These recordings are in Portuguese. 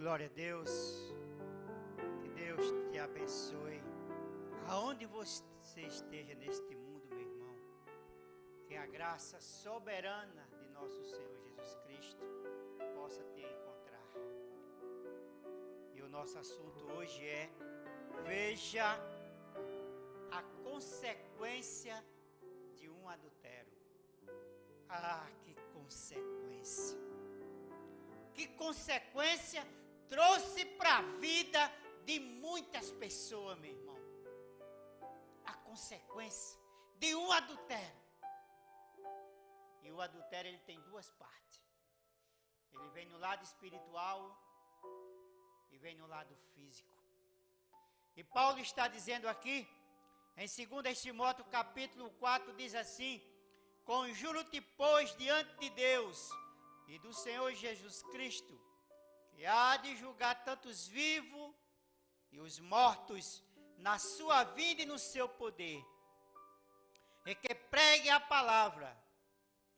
Glória a Deus. Que Deus te abençoe. Aonde você esteja neste mundo, meu irmão, que a graça soberana de nosso Senhor Jesus Cristo possa te encontrar. E o nosso assunto hoje é: veja a consequência de um adultério. Ah, que consequência! Que consequência trouxe para a vida de muitas pessoas, meu irmão. A consequência de um adultério. E o adultério, ele tem duas partes. Ele vem no lado espiritual e vem no lado físico. E Paulo está dizendo aqui, em 2 Timóteo capítulo 4, diz assim: conjuro-te, pois, diante de Deus e do Senhor Jesus Cristo, que há de julgar tanto os vivos e os mortos na sua vida e no seu poder, e que pregue a palavra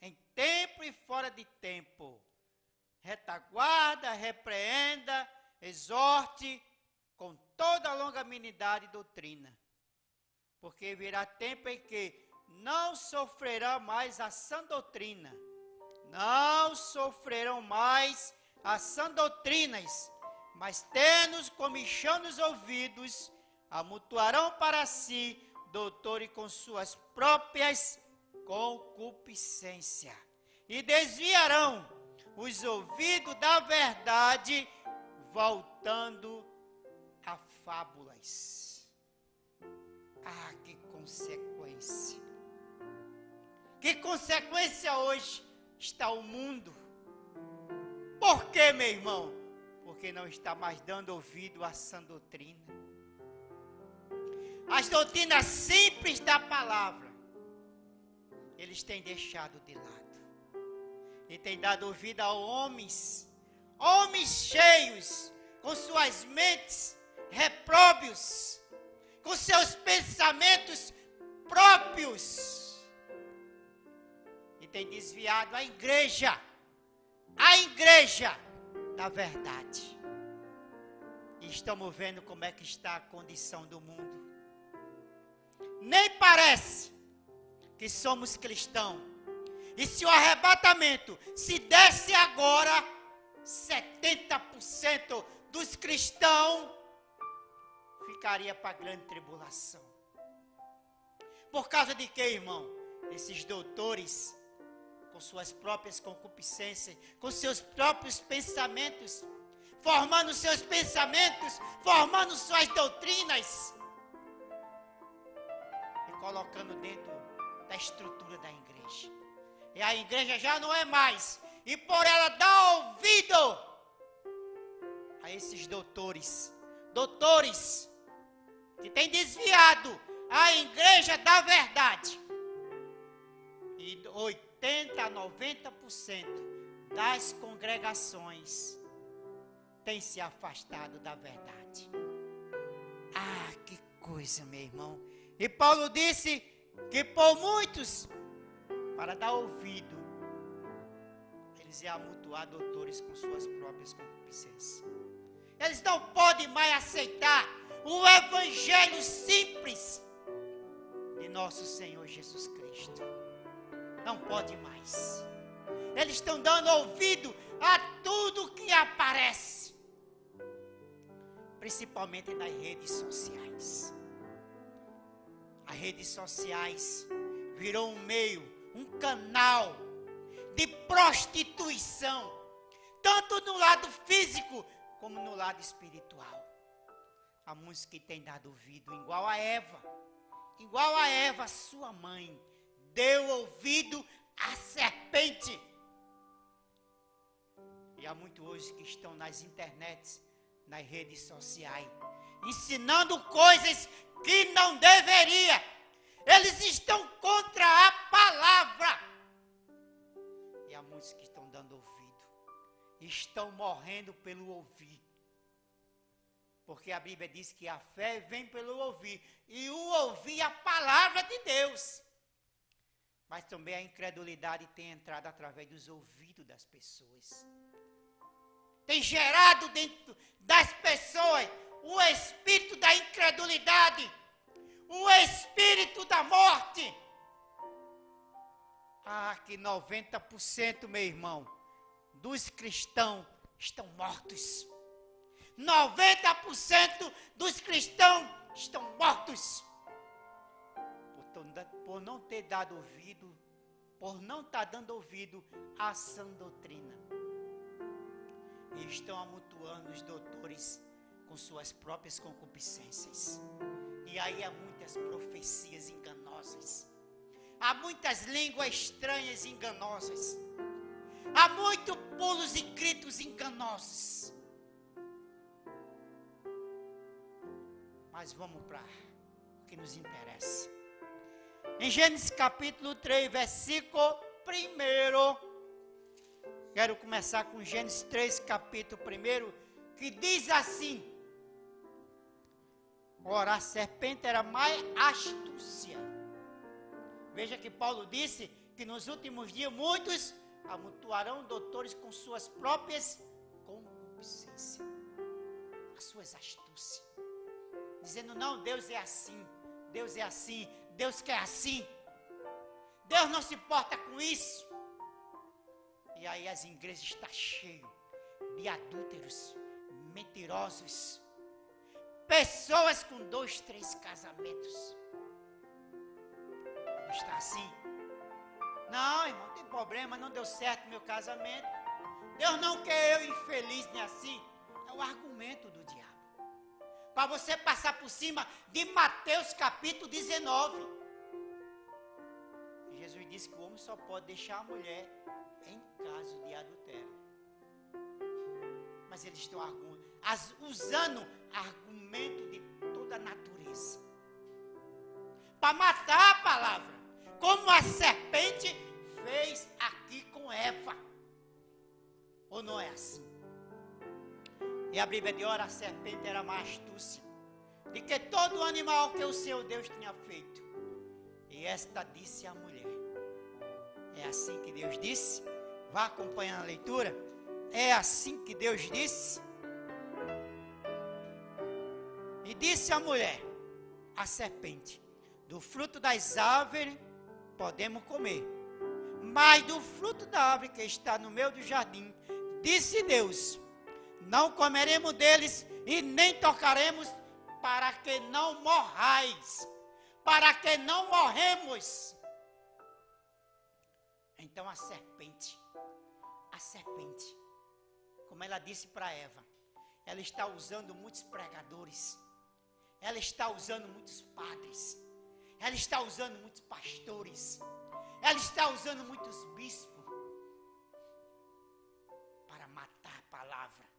em tempo e fora de tempo, retaguarda, repreenda, exorte com toda longanimidade e doutrina, porque virá tempo em que não sofrerá mais a sã doutrina, não sofrerão mais as sã doutrinas, mas tendo comichão nos ouvidos, amontoarão para si doutores com suas próprias concupiscências, e desviarão os ouvidos da verdade, voltando a fábulas. Ah, que consequência! Que consequência hoje está o mundo? Por quê, meu irmão? Porque não está mais dando ouvido à sã doutrina. As doutrinas simples da palavra, eles têm deixado de lado. E têm dado ouvido a homens cheios, com suas mentes repróbios, com seus pensamentos próprios. E têm desviado a igreja da verdade. E estamos vendo como é que está a condição do mundo. Nem parece que somos cristãos. E se o arrebatamento se desse agora, 70% dos cristãos ficaria para a grande tribulação. Por causa de quê, irmão? Esses doutores, com suas próprias concupiscências, com seus próprios pensamentos, formando seus pensamentos, formando suas doutrinas e colocando dentro da estrutura da igreja. E a igreja já não é mais. E por ela dar ouvido a esses doutores que têm desviado a igreja da verdade. E 80% a 90% das congregações têm se afastado da verdade. Ah, que coisa, meu irmão. E Paulo disse que por muitos, para dar ouvido, eles iam amontoar doutores com suas próprias concupiscências. Eles não podem mais aceitar o evangelho simples de nosso Senhor Jesus Cristo. Não pode mais. Eles estão dando ouvido a tudo que aparece, principalmente nas redes sociais. As redes sociais virou um meio, um canal de prostituição, tanto no lado físico como no lado espiritual. Há muitos que têm dado ouvido, igual a Eva, sua mãe, deu ouvido à serpente. E há muitos hoje que estão nas internets, nas redes sociais, ensinando coisas que não deveria. Eles estão contra a palavra. E há muitos que estão dando ouvido, estão morrendo pelo ouvir. Porque a Bíblia diz que a fé vem pelo ouvir, e o ouvir a palavra de Deus. Mas também a incredulidade tem entrado através dos ouvidos das pessoas. tem gerado dentro das pessoas o espírito da incredulidade, o espírito da morte. Ah, que 90%, meu irmão, dos cristãos estão mortos. 90% dos cristãos estão mortos. Por não ter dado ouvido, por não estar dando ouvido à sã doutrina. E estão amontoando os doutores com suas próprias concupiscências. E aí há muitas profecias enganosas. Há muitas línguas estranhas e enganosas. Há muitos pulos e gritos enganosos. Mas vamos para o que nos interessa. Em Gênesis capítulo 3, versículo 1. Quero começar com Gênesis 3, capítulo 1, que diz assim: ora, a serpente era mais astúcia. Veja que Paulo disse que nos últimos dias muitos amontoarão doutores com suas próprias concupiscências, as suas astúcias, dizendo: não, Deus é assim, Deus é assim, Deus quer assim, Deus não se importa com isso. E aí as igrejas estão cheias de adúlteros, mentirosos, pessoas com 2, 3 casamentos. Não está assim? Não, irmão, não tem problema, não deu certo meu casamento. Deus não quer eu infeliz nem assim. É o argumento do diabo. Para você passar por cima de Mateus capítulo 19. Jesus disse que o homem só pode deixar a mulher em caso de adultério. Mas eles estão usando argumento de toda a natureza para matar a palavra, como a serpente fez aqui com Eva. Ou não é assim? E a Bíblia diz: ora, a serpente era mais astúcia de que todo animal que o Senhor Deus tinha feito. E esta disse à mulher. É assim que Deus disse? Vá acompanhando a leitura. É assim que Deus disse. E disse a mulher, a serpente: do fruto das árvores podemos comer, mas do fruto da árvore que está no meio do jardim, disse Deus: não comeremos deles e nem tocaremos, para que não morrais, para que não morremos. Então a serpente, como ela disse para Eva, ela está usando muitos pregadores, ela está usando muitos padres, ela está usando muitos pastores, ela está usando muitos bispos para matar a palavra,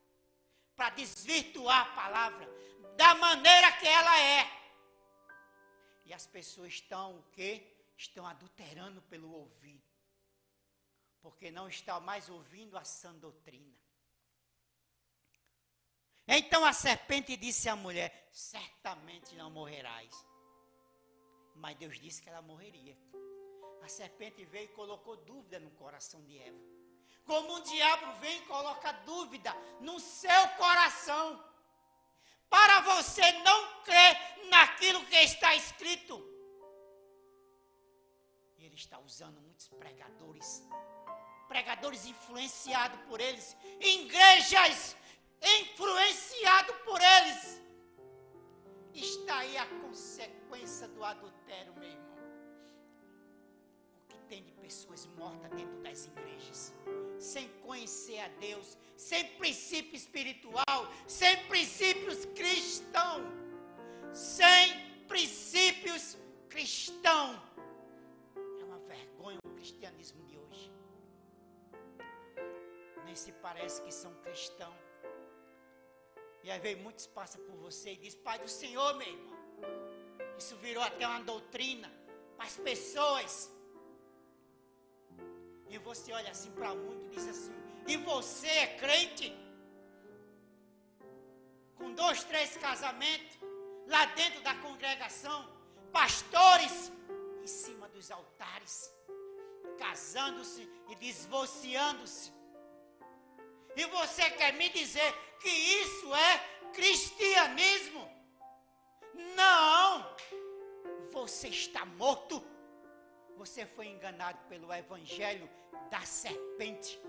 para desvirtuar a palavra da maneira que ela é. E as pessoas estão o quê? Estão adulterando pelo ouvido, porque não está mais ouvindo a sã doutrina. Então a serpente disse à mulher: certamente não morrerás. Mas Deus disse que ela morreria. A serpente veio e colocou dúvida no coração de Eva. Como um diabo vem e coloca dúvida no seu coração, para você não crer naquilo que está escrito. E ele está usando muitos pregadores influenciados por eles, igrejas influenciados por eles. Está aí a consequência do adultério, meu irmão. O que tem de pessoas mortas dentro das igrejas, sem conhecer a Deus, sem princípio espiritual, sem princípios cristãos, sem princípios cristãos. É uma vergonha o cristianismo de hoje. Nem se parece que são cristãos. E aí vem muitos passam por você e diz: Pai do Senhor, meu irmão, isso virou até uma doutrina para as pessoas. E você olha assim para muitos e diz assim: e você é crente? Com 2, 3 casamentos lá dentro da congregação, pastores em cima dos altares, casando-se e divorciando-se. E você quer me dizer que isso é cristianismo? Não! Você está morto. Você foi enganado pelo evangelho da serpente,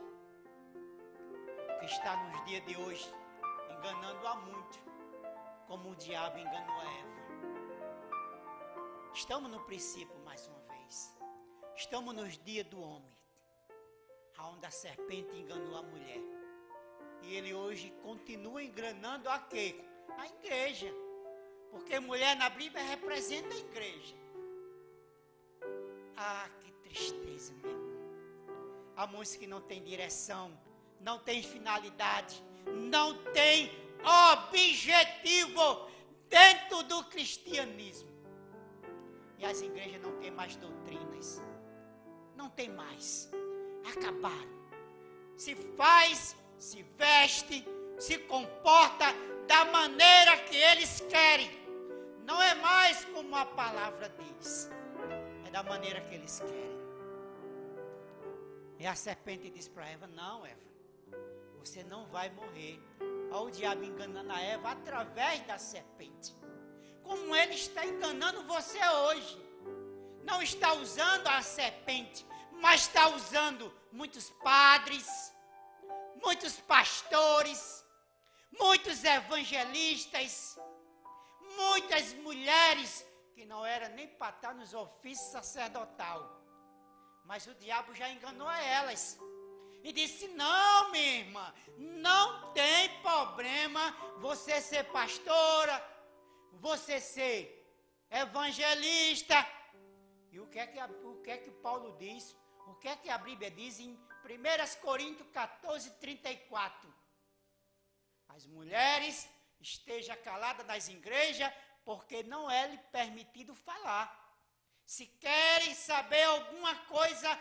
que está nos dias de hoje enganando a muito, como o diabo enganou a Eva. Estamos no princípio mais uma vez. Estamos nos dias do homem, onde a serpente enganou a mulher. E ele hoje continua enganando a quê? A igreja. Porque mulher na Bíblia representa a igreja. Ah, que tristeza, meu irmão. A música que não tem direção, não tem finalidade, não tem objetivo dentro do cristianismo. E as igrejas não têm mais doutrinas. Não tem mais. Acabaram. Se faz, se veste, se comporta da maneira que eles querem. Não é mais como a palavra diz. É da maneira que eles querem. E a serpente diz para Eva: não, Eva, você não vai morrer. Olha o diabo enganando a Eva através da serpente. Como ele está enganando você hoje. Não está usando a serpente, mas está usando muitos padres, muitos pastores, muitos evangelistas, muitas mulheres que não eram nem para estar nos ofícios sacerdotal. Mas o diabo já enganou a elas. E disse: não, minha irmã, não tem problema você ser pastora, você ser evangelista. E o que é que Paulo diz? O que é que a Bíblia diz em 1 Coríntios 14, 34? As mulheres estejam caladas nas igrejas, porque não é lhe permitido falar. Se querem saber alguma coisa,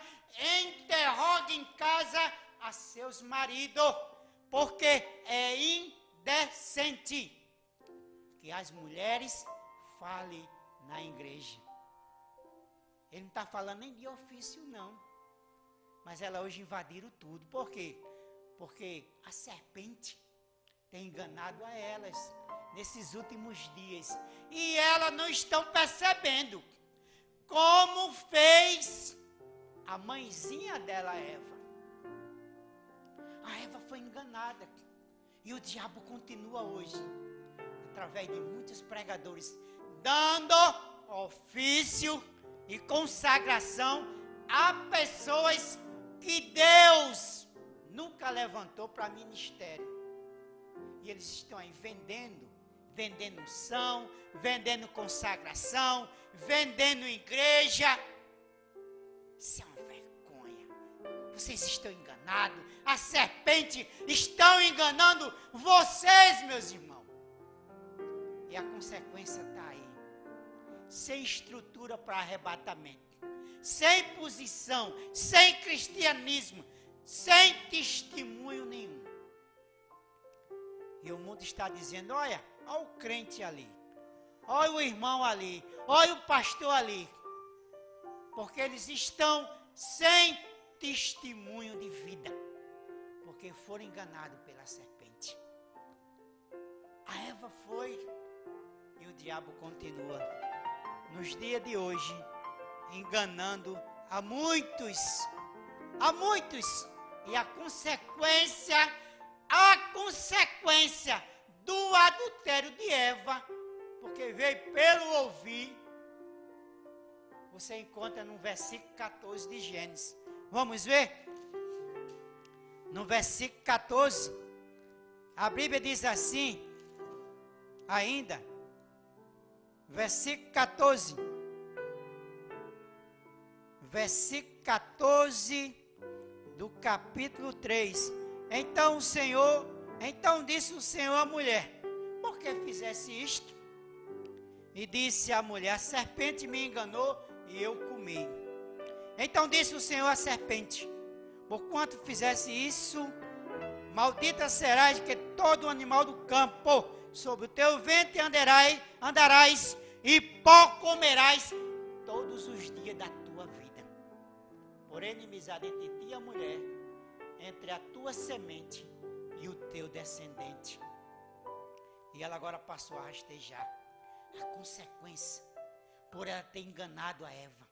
interroguem em casa a seus maridos, porque é indecente que as mulheres falem na igreja. Ele não está falando nem de ofício, não. Mas elas hoje invadiram tudo. Por quê? Porque a serpente tem enganado a elas nesses últimos dias. E elas não estão percebendo como fez a mãezinha dela, Eva. A Eva foi enganada. E o diabo continua hoje, através de muitos pregadores, dando ofício e consagração a pessoas que Deus nunca levantou para ministério. E eles estão aí vendendo unção, vendendo consagração, vendendo igreja. Isso é uma vergonha. Vocês estão enganados. A serpente estão enganando vocês, meus irmãos. E a consequência está aí. Sem estrutura para arrebatamento, sem posição, sem cristianismo, sem testemunho nenhum. E o mundo está dizendo: olha o crente ali, olha o irmão ali, olha o pastor ali. Porque eles estão sem testemunho de vida, porque foram enganados pela serpente. A Eva foi, e o diabo continua nos dias de hoje, enganando a muitos, e a consequência do adultério de Eva, porque veio pelo ouvir, você encontra no versículo 14 de Gênesis. Vamos ver? No versículo 14, a Bíblia diz assim, ainda, versículo 14, do capítulo 3. Então disse o Senhor à mulher: por que fizesse isto? E disse a mulher: a serpente me enganou e eu comi. Então disse o Senhor à serpente: porquanto fizesse isso, maldita serás que todo animal do campo, sobre o teu ventre andarás, e pó comerás todos os dias da tua vida. Porém, inimizade entre ti e a mulher, entre a tua semente e o teu descendente. E ela agora passou a rastejar. A consequência, por ela ter enganado a Eva,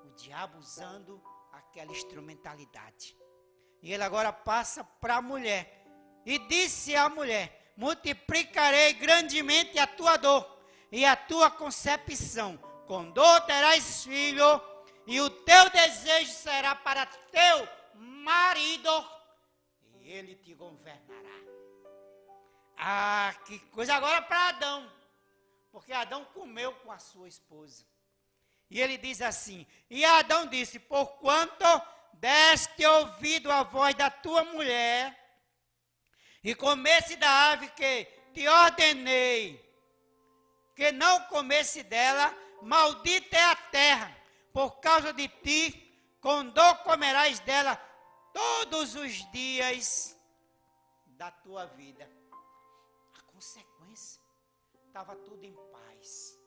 o diabo usando aquela instrumentalidade. E ele agora passa para a mulher. E disse à mulher: multiplicarei grandemente a tua dor e a tua concepção. Com dor terás filho, e o teu desejo será para teu marido, e ele te governará. Ah, que coisa agora para Adão, porque Adão comeu com a sua esposa. E ele diz assim: e Adão disse: porquanto deste ouvido a voz da tua mulher, e comesse da árvore que te ordenei, que não comesse dela, maldita é a terra, por causa de ti, com dor comerás dela todos os dias da tua vida. A consequência, estava tudo em paz,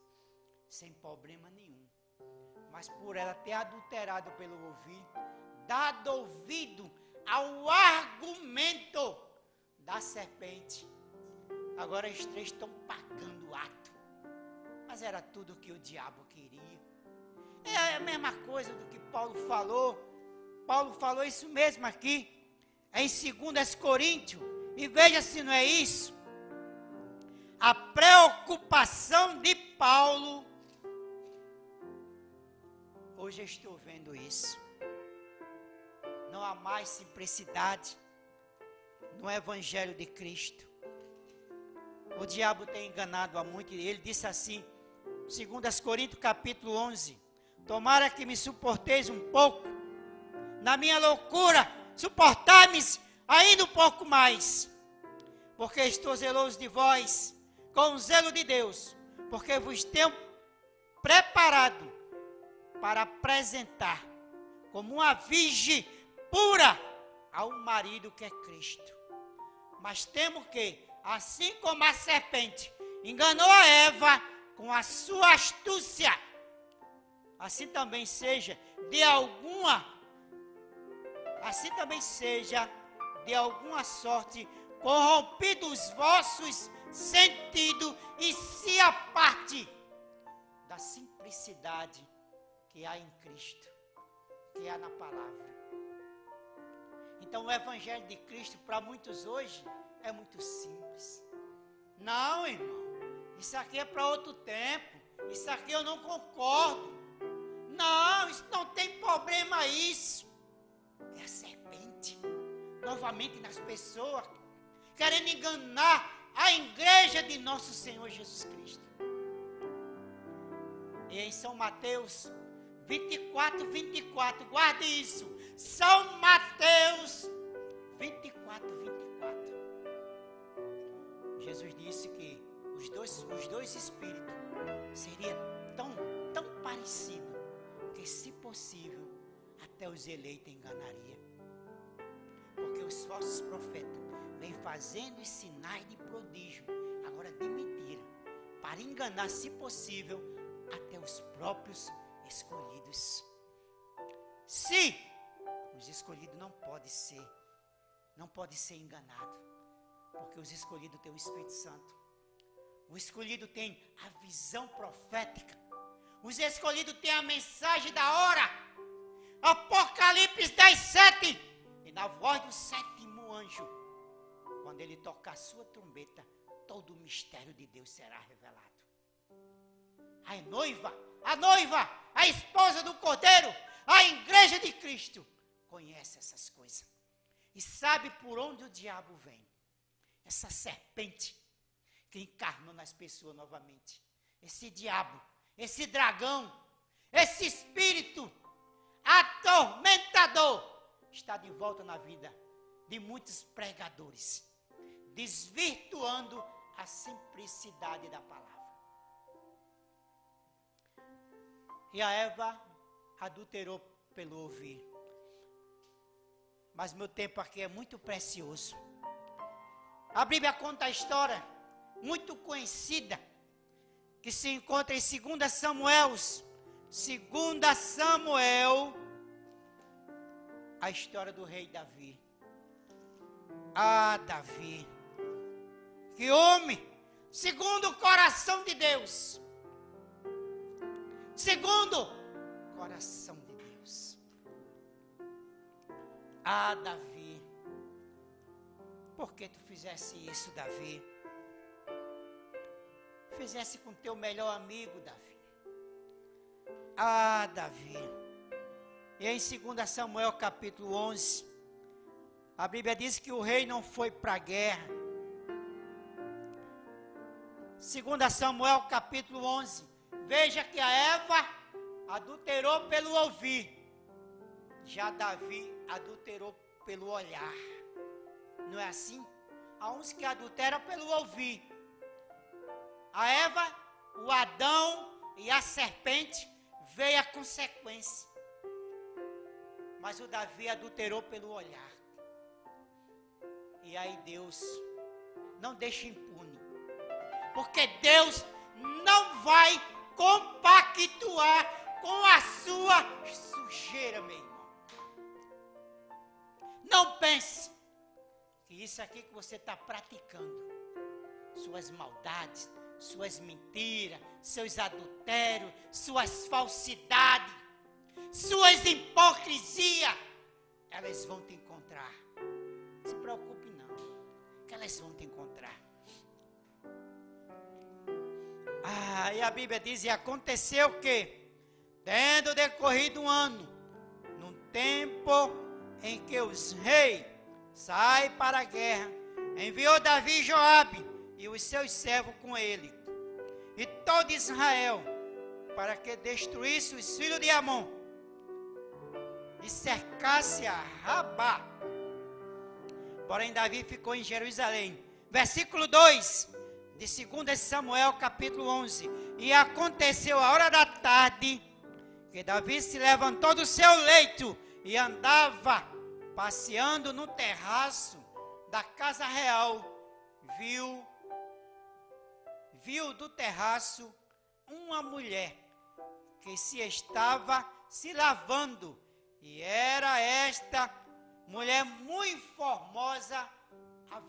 sem problema nenhum. Mas por ela ter adulterado pelo ouvir, dado ouvido ao argumento da serpente, agora os três estão pagando o ato. Mas era tudo o que o diabo queria. É a mesma coisa do que Paulo falou. Paulo falou isso mesmo aqui, em 2 Coríntios. E veja se não é isso. A preocupação de Paulo. Hoje eu estou vendo isso. Não há mais simplicidade no Evangelho de Cristo. O diabo tem enganado a muitos. Ele disse assim, 2 Coríntios capítulo 11: tomara que me suporteis um pouco, na minha loucura, suportai-me ainda um pouco mais, porque estou zeloso de vós, com o zelo de Deus, porque vos tenho preparado para apresentar como uma virgem pura ao marido que é Cristo. Mas temo que, assim como a serpente enganou a Eva com a sua astúcia, assim também seja de alguma sorte corrompido os vossos sentidos e se aparte da simplicidade que há em Cristo, que há na palavra. Então o Evangelho de Cristo para muitos hoje é muito simples. Não, irmão, isso aqui é para outro tempo, isso aqui eu não concordo. Não, isso não tem problema isso. É a serpente, novamente nas pessoas, querendo enganar a igreja de nosso Senhor Jesus Cristo. E em São Mateus 24, 24, guarde isso. São Mateus 24, 24. Jesus disse que os dois espíritos seriam tão parecidos que, se possível, até os eleitos enganaria. Porque os falsos profetas vêm fazendo os sinais de prodígio, agora de mentira, para enganar, se possível, até os próprios escolhidos. Se os escolhidos não pode ser enganado, porque os escolhidos têm o Espírito Santo. O escolhido tem a visão profética. Os escolhidos têm a mensagem da hora. Apocalipse 10:7. E na voz do sétimo anjo, quando ele tocar a sua trombeta, todo o mistério de Deus será revelado. A noiva, a esposa do Cordeiro, a igreja de Cristo, conhece essas coisas. E sabe por onde o diabo vem. Essa serpente que encarnou nas pessoas novamente. Esse diabo, esse dragão, esse espírito atormentador está de volta na vida de muitos pregadores, desvirtuando a simplicidade da palavra. E a Eva adulterou pelo ouvir. Mas meu tempo aqui é muito precioso. A Bíblia conta a história muito conhecida que se encontra em 2 Samuel. 2 Samuel, a história do rei Davi. Ah, Davi, que homem, segundo o coração de Deus. Segundo o coração de Deus. Ah, Davi, por que tu fizesse isso, Davi? Fizesse com teu melhor amigo, Davi. Ah, Davi. E em 2 Samuel capítulo 11, a Bíblia diz que o rei não foi para a guerra. 2 Samuel capítulo 11. Veja que a Eva adulterou pelo ouvir. Já Davi adulterou pelo olhar. Não é assim? Há uns que adulteram pelo ouvir. A Eva, o Adão e a serpente veio a consequência. Mas o Davi adulterou pelo olhar. E aí Deus não deixa impune. Porque Deus não vai compactuar com a sua sujeira, meu irmão. Não pense que isso aqui que você está praticando, suas maldades, suas mentiras, seus adultérios, suas falsidades, suas hipocrisias, elas vão te encontrar. Não se preocupe não, que elas vão te encontrar. Ah, e a Bíblia diz, e aconteceu que, tendo decorrido um ano, num tempo em que os reis saem para a guerra, enviou Davi e Joabe e os seus servos com ele, e todo Israel, para que destruísse os filhos de Amon, e cercasse a Rabá. Porém Davi ficou em Jerusalém. Versículo 2 de 2 Samuel capítulo 11. E aconteceu a hora da tarde, que Davi se levantou do seu leito e andava passeando no terraço da casa real. Viu do terraço uma mulher que estava se lavando, e era esta mulher muito formosa à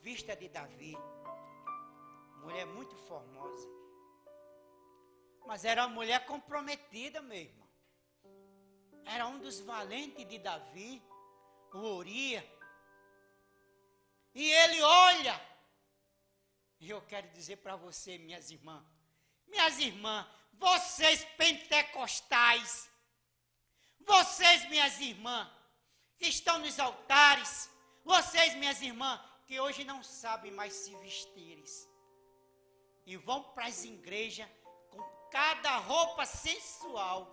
vista de Davi. Mulher muito formosa. Mas era uma mulher comprometida, meu irmão. Era um dos valentes de Davi, o Uria. E ele olha. E eu quero dizer para você, minhas irmãs, vocês pentecostais, vocês, minhas irmãs, que estão nos altares, vocês, minhas irmãs, que hoje não sabem mais se vestirem, e vão para as igrejas com cada roupa sensual.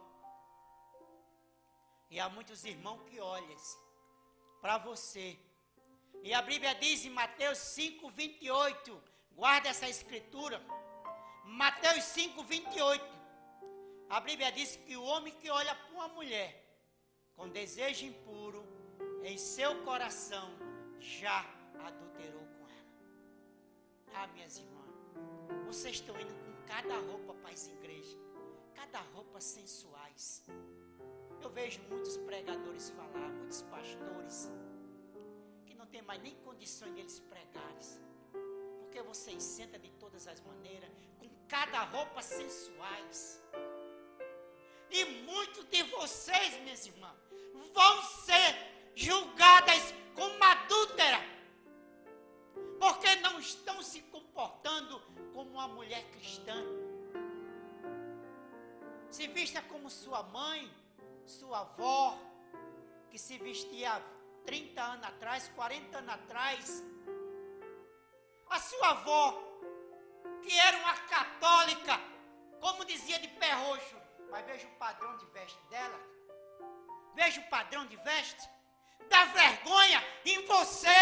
E há muitos irmãos que olham para você. E a Bíblia diz em Mateus 5:28, guarda essa escritura, Mateus 5:28, a Bíblia diz que o homem que olha para uma mulher com desejo impuro, em seu coração já adulterou com ela. Ah, minhas irmãs, vocês estão indo com cada roupa para as igrejas, cada roupa sensuais. Eu vejo muitos pregadores falar, muitos pastores, que não tem mais nem condições deles pregarem, porque vocês sentam de todas as maneiras, com cada roupa sensuais. E muitos de vocês, minhas irmãs, vão ser julgadas como adúltera, porque não estão se comportando como uma mulher cristã. Se vista como sua mãe, sua avó, que se vestia 30 anos atrás, 40 anos atrás. A sua avó, que era uma católica, como dizia de pé roxo, mas veja o padrão de veste dela. Veja o padrão de veste. Dá vergonha em você,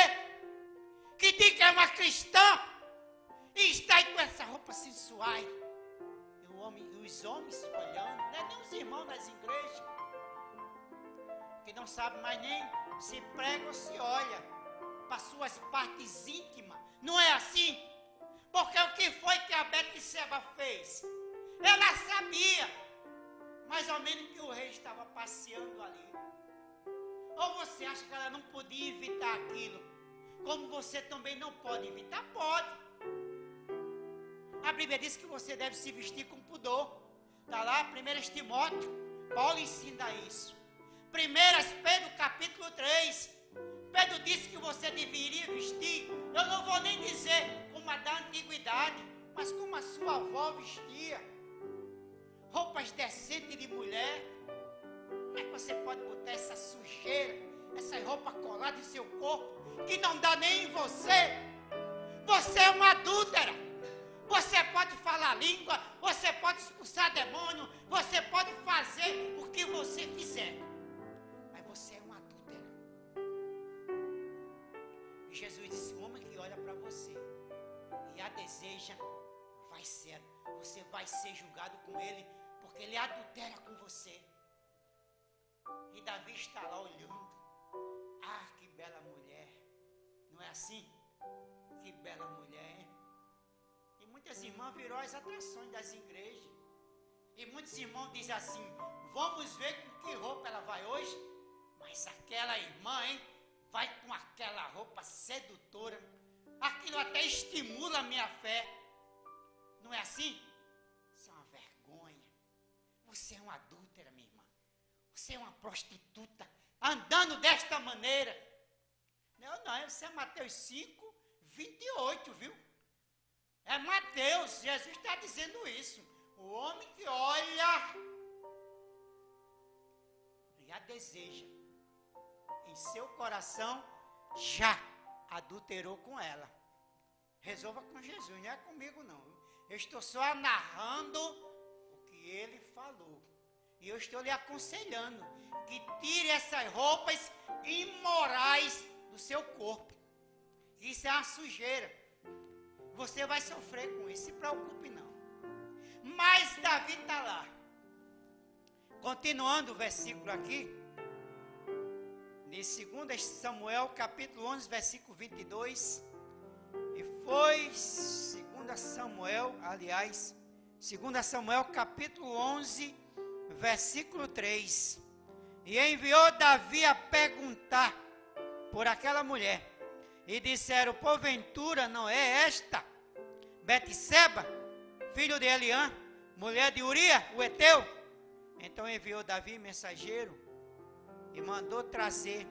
que diz que é uma cristã, e está aí com essa roupa sensual. E os homens olhando, não é nem os irmãos das igrejas, que não sabem mais nem se prega ou se olha para suas partes íntimas. Não é assim? Porque o que foi que a Betseba fez? Ela sabia mais ou menos que o rei estava passeando ali. Ou você acha que ela não podia evitar aquilo? Como você também não pode evitar? Pode. A Bíblia diz que você deve se vestir com pudor. Está lá, 1 Timóteo, Paulo ensina isso. 1 Pedro capítulo 3, Pedro disse que você deveria vestir, eu não vou nem dizer como a da antiguidade, mas como a sua avó vestia. Roupas decentes de mulher. Como é que você pode botar essa sujeira, essa roupa colada em seu corpo, que não dá nem em você? Você é uma adúltera. Você pode falar língua, você pode expulsar demônio, você pode fazer o que você quiser, mas você é uma adúltera. E Jesus disse: o homem que olha para você e a deseja, você vai ser julgado com ele, porque ele adultera com você. E Davi está lá olhando. Ah, que bela mulher. Não é assim? Que bela mulher, hein? E muitas irmãs virou as atrações das igrejas. E muitos irmãos dizem assim: vamos ver com que roupa ela vai hoje. Mas aquela irmã, hein, vai com aquela roupa sedutora. Aquilo até estimula a minha fé. Não é assim? Isso é uma vergonha. Você é uma adúltera, minha irmã. Você é uma prostituta, andando desta maneira. Não, isso é Mateus 5, 28, viu? É Mateus, Jesus está dizendo isso. O homem que olha e a deseja em seu coração, já adulterou com ela. Resolva com Jesus, não é comigo não. Eu estou só narrando o que ele falou. E eu estou lhe aconselhando que tire essas roupas imorais do seu corpo. Isso é uma sujeira. Você vai sofrer com isso, se preocupe não. Mas Davi está lá. Continuando o versículo aqui. De 2 Samuel, capítulo 11, versículo 22. E foi 2 Samuel, aliás, 2 Samuel, capítulo 11, versículo 3. E enviou Davi a perguntar por aquela mulher. E disseram: porventura não é esta Betseba, filho de Eliã, mulher de Uria, o Eteu? Então enviou Davi mensageiro e mandou trazer.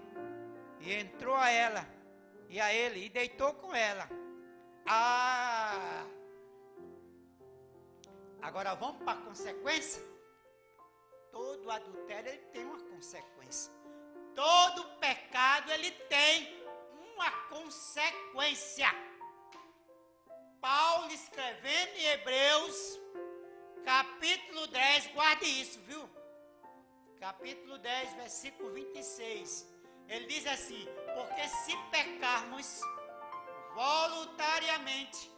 E entrou a ela e a ele e deitou com ela. Agora vamos para a consequência? Todo adultério ele tem uma consequência. Todo pecado ele tem uma consequência. Paulo escrevendo em Hebreus, capítulo 10, guarde isso, viu? Capítulo 10, versículo 26. Ele diz assim: porque se pecarmos voluntariamente,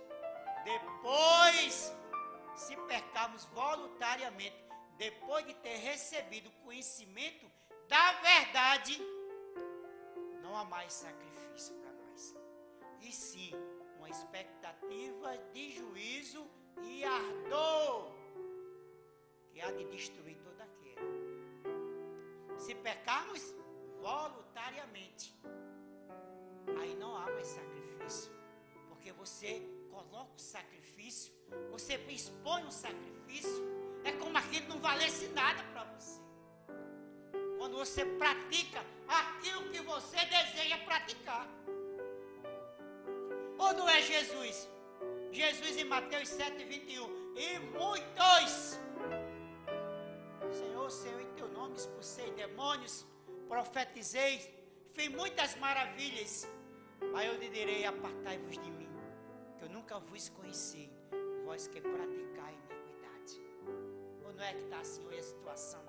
depois de ter recebido conhecimento da verdade, não há mais sacrifício para nós, e sim uma expectativa de juízo e ardor que há de destruir todo aquele. Se pecarmos voluntariamente, aí não há mais sacrifício, porque você coloca o sacrifício, você expõe o sacrifício, é como aquilo não valesse nada para você. Quando você pratica aquilo que você deseja praticar. Ou não é Jesus? Jesus em Mateus 7, 21. E muitos, Senhor, em teu nome expulsei demônios, profetizei, fiz muitas maravilhas. Aí eu lhe direi: apartai-vos de mim, que eu nunca vos conheci, vós que praticai iniquidade. Ou não é que está assim hoje a situação?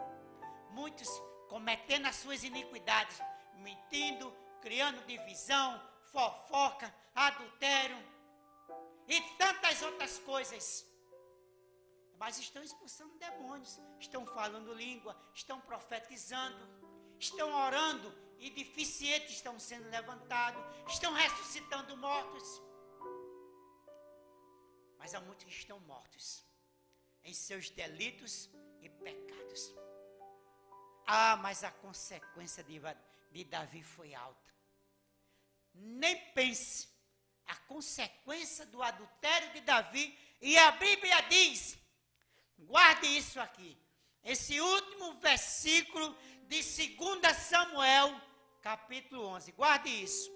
Muitos cometendo as suas iniquidades, mentindo, criando divisão, fofoca, adultério e tantas outras coisas. Mas estão expulsando demônios, estão falando língua, estão profetizando, estão orando e deficientes estão sendo levantados, estão ressuscitando mortos. Mas há muitos que estão mortos em seus delitos e pecados. Mas a consequência de Davi foi alta. Nem pense a consequência do adultério de Davi. E a Bíblia diz, guarde isso aqui, esse último versículo de 2 Samuel, capítulo 11. Guarde isso.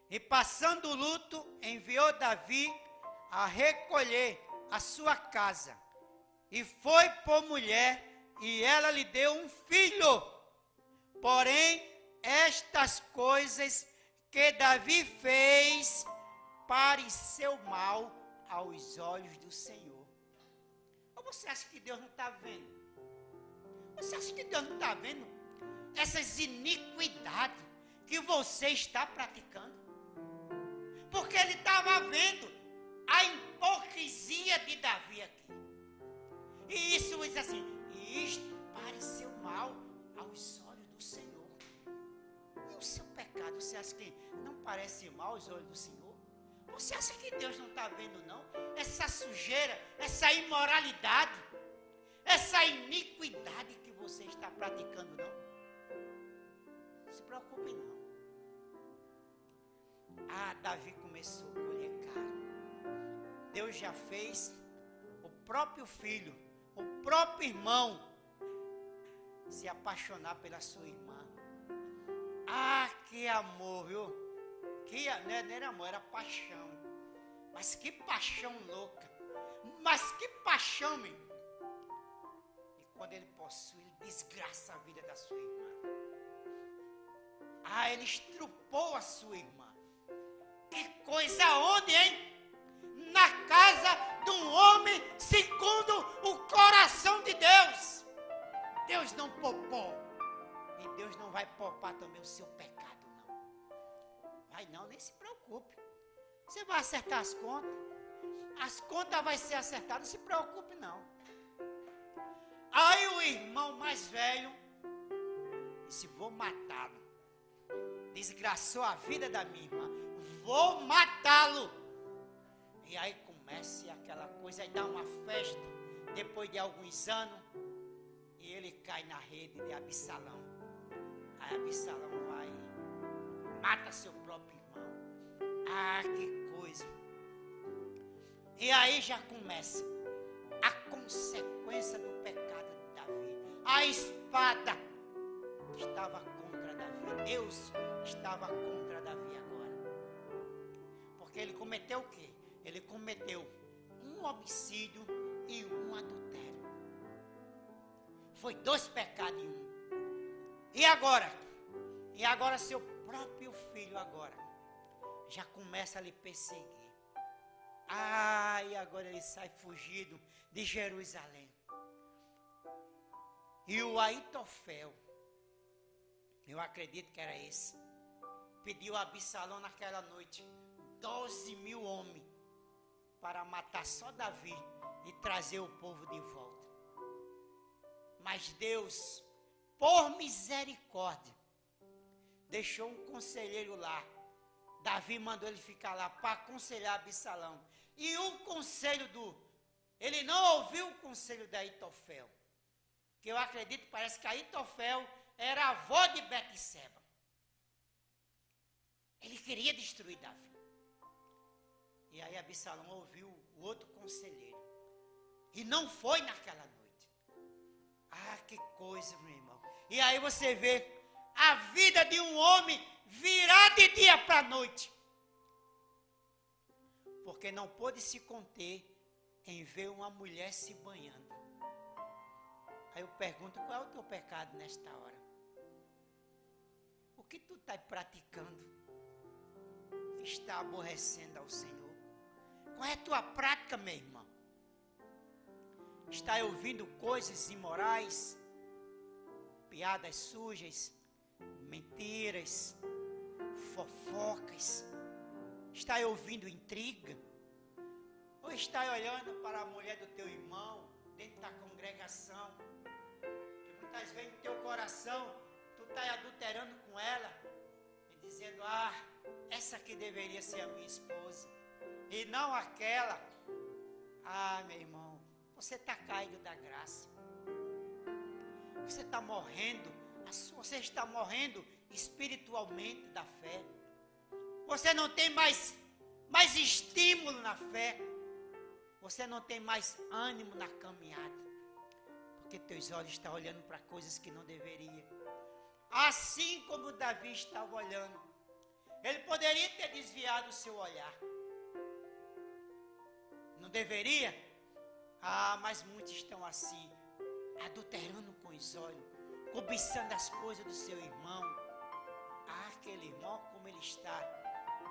E passando o luto, enviou Davi a recolher a sua casa. E foi por mulher, e ela lhe deu um filho. Porém, estas coisas que Davi fez pareceu mal aos olhos do Senhor. Ou você acha que Deus não está vendo? Você acha que Deus não está vendo essas iniquidades que você está praticando? Porque ele estava vendo a hipocrisia de Davi aqui. E isso diz assim, isto pareceu mal aos olhos do Senhor. E o seu pecado, você acha que não parece mal aos olhos do Senhor? Você acha que Deus não está vendo não? Essa sujeira, essa imoralidade, essa iniquidade que você está praticando, não? Não se preocupe não. Davi começou a colher caro. Deus já fez o próprio filho, o próprio irmão, se apaixonar pela sua irmã. Que amor, viu? Não era amor, era paixão. Mas que paixão louca. Mas que paixão, meu. E quando ele possui, ele desgraça a vida da sua irmã. Ele estrupou a sua irmã. Que coisa onde, hein? Na casa de um homem segundo o coração de Deus. Deus não poupou. E Deus não vai poupar também o seu pecado, não. Vai não, nem se preocupe. Você vai acertar as contas. As contas vão ser acertadas, não se preocupe não. Aí o irmão mais velho disse, vou matá-lo. Desgraçou a vida da minha irmã. Vou matá-lo. E aí começa aquela coisa, aí dá uma festa, depois de alguns anos, e ele cai na rede de Absalão. Aí Absalão vai e mata seu próprio irmão. Que coisa. E aí já começa a consequência do pecado de Davi. A espada estava contra Davi. Deus estava contra Davi agora. Porque ele cometeu o quê? Ele cometeu um homicídio e um adultério. Foi 2 pecados em um. E agora? E agora seu próprio filho agora já começa a lhe perseguir. E agora ele sai fugido de Jerusalém. E o Aitofel, eu acredito que era esse, pediu a Absalão naquela noite 12.000 homens para matar só Davi e trazer o povo de volta. Mas Deus, por misericórdia, deixou um conselheiro lá. Davi mandou ele ficar lá para aconselhar Absalão. E o conselho ele não ouviu o conselho da Aitofel. Que eu acredito, parece que Aitofel era a avó de Betseba. Ele queria destruir Davi. E aí Absalão ouviu o outro conselheiro. E não foi naquela noite. Que coisa, meu irmão. E aí você vê a vida de um homem virar de dia para noite. Porque não pôde se conter em ver uma mulher se banhando. Aí eu pergunto, qual é o teu pecado nesta hora? O que tu está praticando que está aborrecendo ao Senhor? Qual é a tua prática, meu irmão? Está ouvindo coisas imorais, piadas sujas, mentiras, fofocas? Está ouvindo intriga? Ou está olhando para a mulher do teu irmão, dentro da congregação, que muitas vezes no teu coração, tu está adulterando com ela, e dizendo, essa aqui deveria ser a minha esposa, e não aquela. Meu irmão, você está caído da graça. Você está morrendo Você está morrendo espiritualmente da fé. Você não tem mais estímulo na fé. Você não tem mais ânimo na caminhada. Porque teus olhos estão olhando para coisas que não deveriam. Assim como Davi estava olhando. Ele poderia ter desviado o seu olhar. Não deveria? Mas muitos estão assim, adulterando com os olhos, cobiçando as coisas do seu irmão. Aquele irmão como ele está.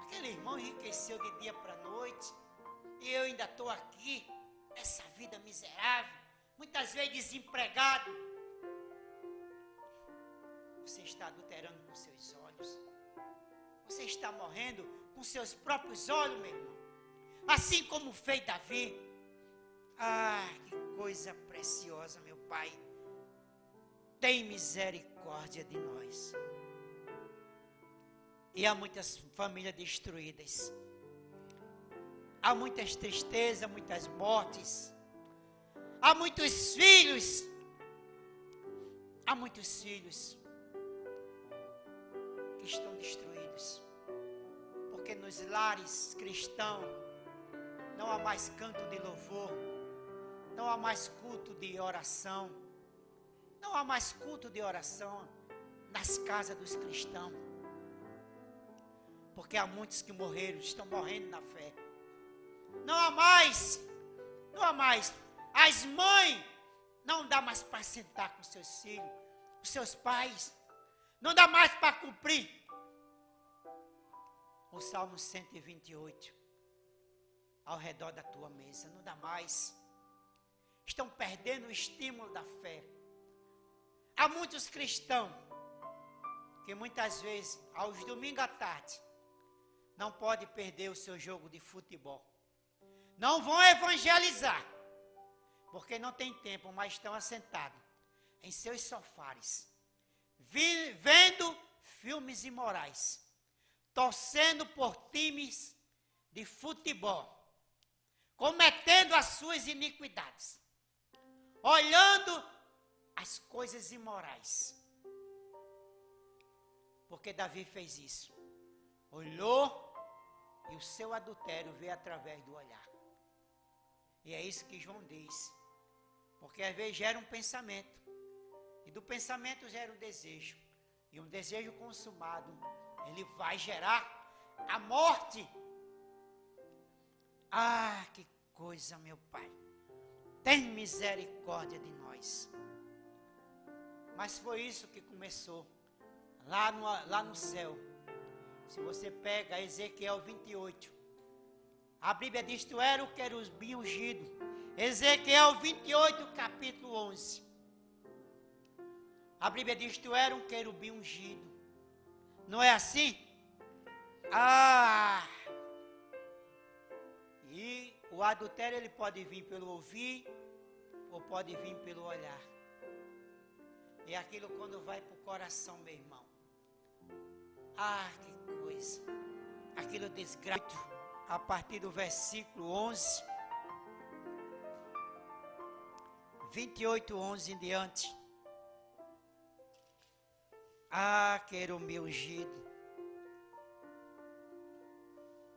Aquele irmão enriqueceu de dia para noite. E eu ainda estou aqui, essa vida miserável, muitas vezes desempregado. Você está adulterando com seus olhos. Você está morrendo com seus próprios olhos, meu irmão. Assim como fez Davi. Que coisa preciosa, meu Pai. Tem misericórdia de nós. E há muitas famílias destruídas. Há muitas tristezas, muitas mortes. Há muitos filhos. Há muitos filhos que estão destruídos. Porque nos lares cristãos não há mais canto de louvor. Não há mais culto de oração. Não há mais culto de oração nas casas dos cristãos. Porque há muitos que morreram, estão morrendo na fé. Não há mais. As mães não dá mais para sentar com seus filhos, os seus pais. Não dá mais para cumprir o Salmo 128 ao redor da tua mesa. Não dá mais. Estão perdendo o estímulo da fé. Há muitos cristãos que muitas vezes, aos domingos à tarde, não pode perder o seu jogo de futebol. Não vão evangelizar, porque não tem tempo, mas estão assentados em seus sofás, vendo filmes imorais, torcendo por times de futebol, cometendo as suas iniquidades, olhando as coisas imorais. Porque Davi fez isso. Olhou e o seu adultério veio através do olhar. E é isso que João diz. Porque às vezes gera um pensamento. E do pensamento gera um desejo. E um desejo consumado, ele vai gerar a morte. Que coisa, meu Pai. Tem misericórdia de nós. Mas foi isso que começou lá no céu. Se você pega Ezequiel 28, a Bíblia diz: tu era o querubim ungido. Ezequiel 28, capítulo 11. A Bíblia diz: tu era um querubim ungido. Não é assim? E o adultério ele pode vir pelo ouvir ou pode vir pelo olhar. E aquilo quando vai para o coração, meu irmão. Que coisa. Aquilo desgraça. A partir do versículo 11. 28, 11 em diante. Querubim ungido.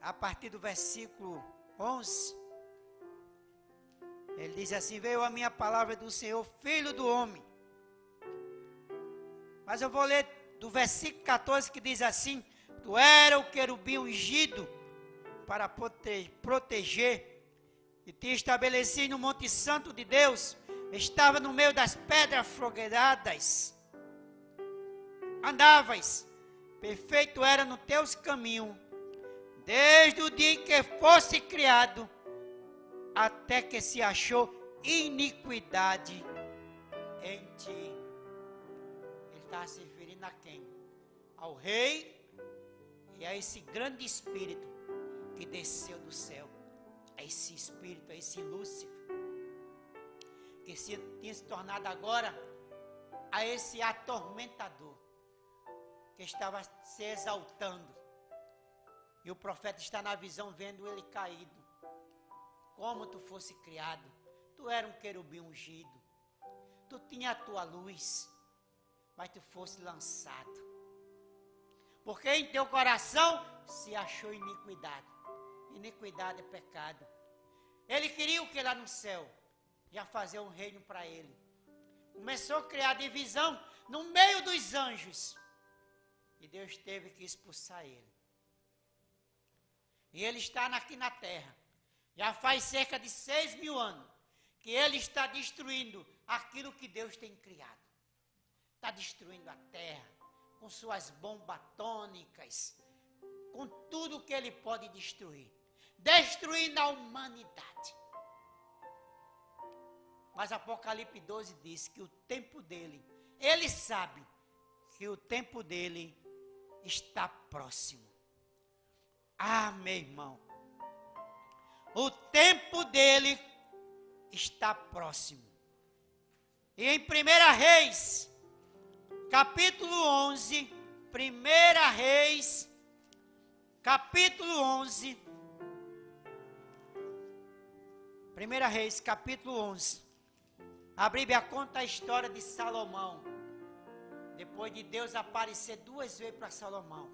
A partir do versículo 11. Ele diz assim: veio a minha palavra do Senhor, filho do homem. Mas eu vou ler do versículo 14 que diz assim: tu era o querubim ungido para proteger, e te estabeleci no monte santo de Deus, estava no meio das pedras fogueiradas, andavas, perfeito era no teus caminhos, desde o dia em que fosse criado, até que se achou iniquidade em ti. Ele está se referindo a quem? Ao rei e a esse grande espírito que desceu do céu. A esse espírito, a esse Lúcifer, que tinha se tornado agora a esse atormentador, que estava se exaltando. E o profeta está na visão vendo ele caído. Como tu fosse criado, tu era um querubim ungido, tu tinha a tua luz, mas tu fosse lançado. Porque em teu coração se achou iniquidade. Iniquidade é pecado. Ele queria o que lá no céu? Já fazer um reino para ele. Começou a criar divisão no meio dos anjos. E Deus teve que expulsar ele. E ele está aqui na terra. Já faz cerca de 6.000 anos que ele está destruindo aquilo que Deus tem criado. Está destruindo a terra com suas bombas atômicas, com tudo que ele pode destruir. Destruindo a humanidade. Mas Apocalipse 12 diz que o tempo dele, ele sabe que o tempo dele está próximo. Ah, meu irmão, o tempo dele está próximo. E em 1 Reis, capítulo 11, 1 Reis, capítulo 11, 1 Reis, capítulo 11, a Bíblia conta a história de Salomão, depois de Deus aparecer 2 vezes para Salomão.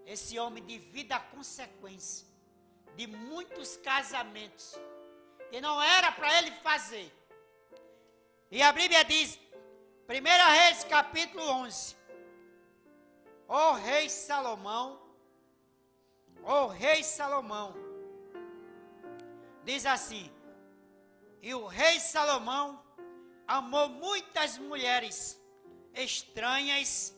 Esse homem de vida a consequência de muitos casamentos, que não era para ele fazer. E a Bíblia diz, 1 Reis capítulo 11, ó rei Salomão, diz assim, e o rei Salomão amou muitas mulheres estranhas,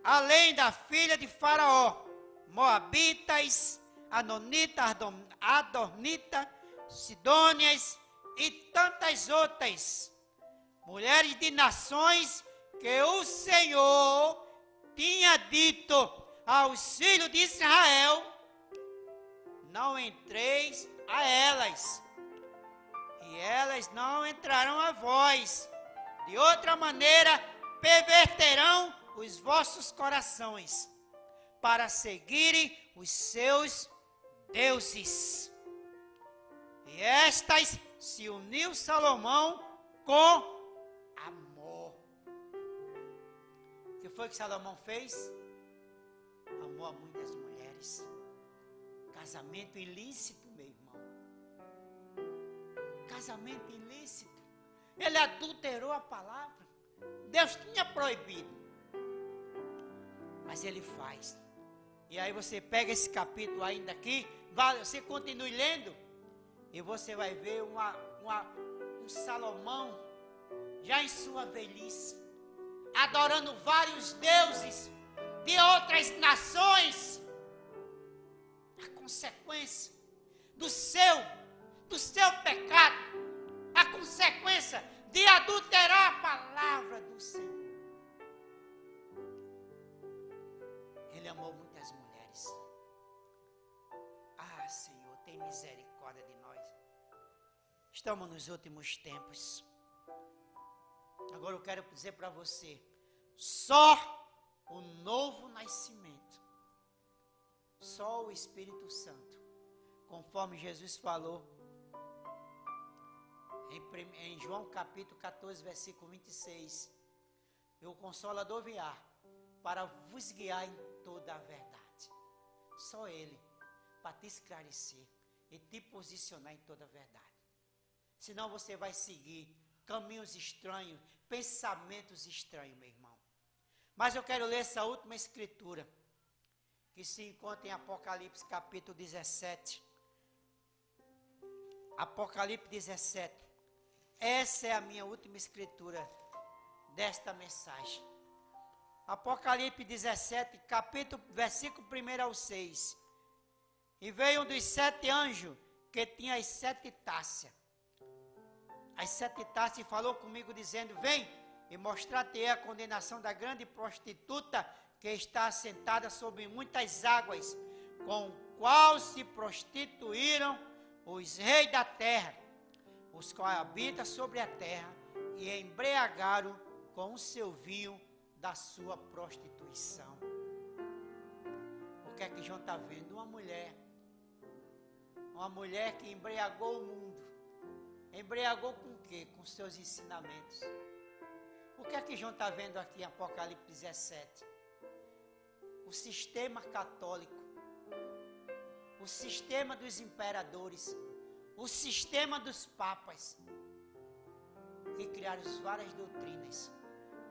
além da filha de Faraó, moabitas, anonitas, adornitas, sidônias e tantas outras mulheres de nações que o Senhor tinha dito aos filhos de Israel, não entreis a elas, e elas não entrarão a vós, de outra maneira perverterão os vossos corações, para seguirem os seus deuses. E estas se uniu Salomão com amor. O que foi que Salomão fez? Amou a muitas mulheres. Casamento ilícito, meu irmão. Casamento ilícito. Ele adulterou a palavra. Deus tinha proibido. Mas ele faz. E aí você pega esse capítulo ainda aqui, você continue lendo, e você vai ver um Salomão, já em sua velhice, adorando vários deuses de outras nações. A consequência do seu pecado, a consequência de adulterar a palavra do Senhor. Ele amou muitas mulheres. Ah, Senhor, tem misericórdia de nós. Estamos nos últimos tempos. Agora eu quero dizer para você, só o novo nascimento, só o Espírito Santo, conforme Jesus falou em João capítulo 14, versículo 26, e o Consolador virá para vos guiar em toda a verdade. Só Ele, para te esclarecer e te posicionar em toda a verdade. Senão você vai seguir caminhos estranhos, pensamentos estranhos, meu irmão. Mas eu quero ler essa última escritura, que se encontra em Apocalipse capítulo 17. Apocalipse 17. Essa é a minha última escritura desta mensagem. Apocalipse 17, capítulo, versículo 1 ao 6. E veio um dos 7 anjos que tinha as 7 taças. As 7 taças, e falou comigo dizendo, vem e mostrar-te a condenação da grande prostituta que está assentada sobre muitas águas, com o qual se prostituíram os reis da terra, os quais habitam sobre a terra, e embriagaram com o seu vinho da sua prostituição. O que é que João está vendo? Uma mulher que embriagou o mundo. Embriagou com o quê? Com seus ensinamentos. O que é que João está vendo aqui em Apocalipse 17? O sistema católico, o sistema dos imperadores, o sistema dos papas, que criaram várias doutrinas.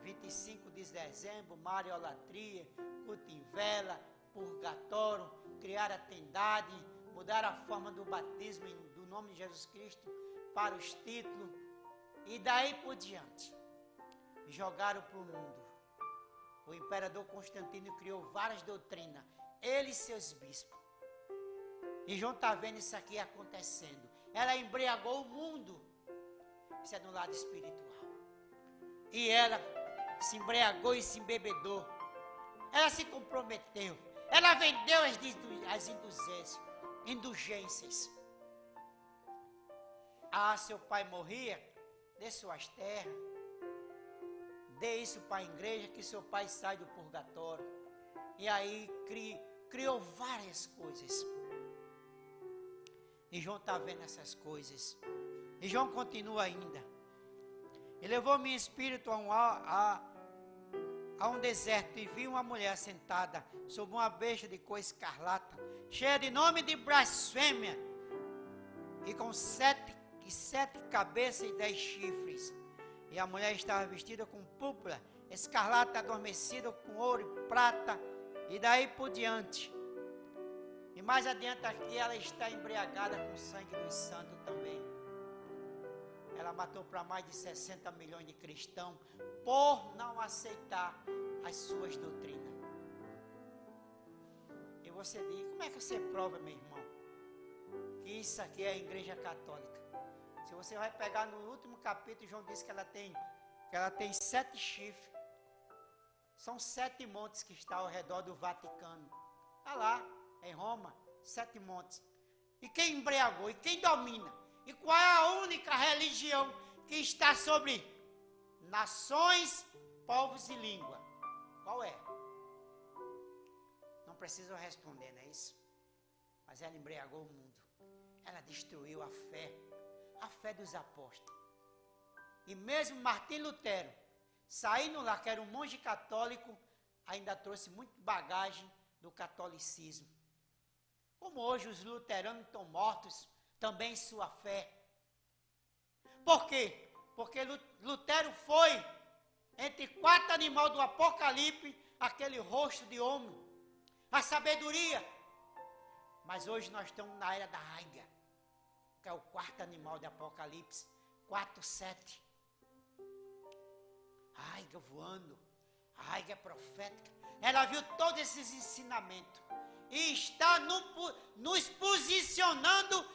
25 de dezembro, mariolatria, culto em vela, purgatório, criaram a tendade, mudaram a forma do batismo do nome de Jesus Cristo para os títulos, e daí por diante, jogaram para o mundo. O imperador Constantino criou várias doutrinas, ele e seus bispos. E João está vendo isso aqui acontecendo. Ela embriagou o mundo. Isso é no lado espiritual. E ela se embriagou e se embebedou. Ela se comprometeu. Ela vendeu as indulgências. Ah, seu pai morria, dê suas terras. Dê isso para a igreja, que seu pai sai do purgatório. E aí criou várias coisas. E João está vendo essas coisas. E João continua ainda. E levou meu espírito a um deserto, e vi uma mulher sentada sobre uma besta de cor escarlata, cheia de nome de blasfêmia, e com sete cabeças e 10 chifres. E a mulher estava vestida com púrpura, escarlata adormecida com ouro e prata, e daí por diante. E mais adiante aqui ela está embriagada com o sangue dos santos também. Ela matou para mais de 60 milhões de cristãos por não aceitar as suas doutrinas. E você diz, como é que você prova, meu irmão, que isso aqui é a igreja católica? Se você vai pegar no último capítulo, João diz que ela tem 7 chifres. São 7 montes que estão ao redor do Vaticano. Está lá, em Roma, 7 montes. E quem embriagou? E quem domina? E qual é a única religião que está sobre nações, povos e língua? Qual é? Não preciso responder, não é isso? Mas ela embriagou o mundo. Ela destruiu a fé dos apóstolos. E mesmo Martim Lutero, saindo lá, que era um monge católico, ainda trouxe muito bagagem do catolicismo. Como hoje os luteranos estão mortos, também em sua fé. Por quê? Porque Lutero foi, entre 4 animais do Apocalipse, aquele rosto de homem, a sabedoria. Mas hoje nós estamos na era da águia, que é o 4º animal do Apocalipse, 4:7. A águia voando, a águia profética. Ela viu todos esses ensinamentos e está nos posicionando,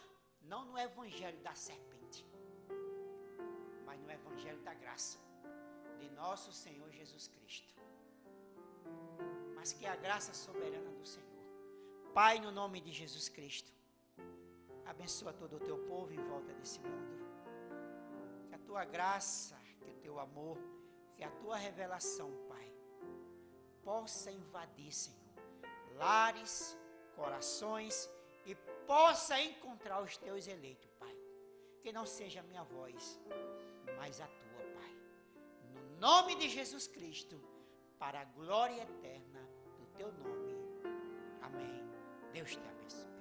não no evangelho da serpente, mas no evangelho da graça de nosso Senhor Jesus Cristo. Mas que a graça soberana do Senhor, Pai, no nome de Jesus Cristo, abençoa todo o teu povo em volta desse mundo. Que a tua graça, que o teu amor, que a tua revelação, Pai, possa invadir, Senhor, lares, corações, e possa encontrar os teus eleitos, Pai. Que não seja a minha voz, mas a tua, Pai. No nome de Jesus Cristo, para a glória eterna do teu nome. Amém. Deus te abençoe.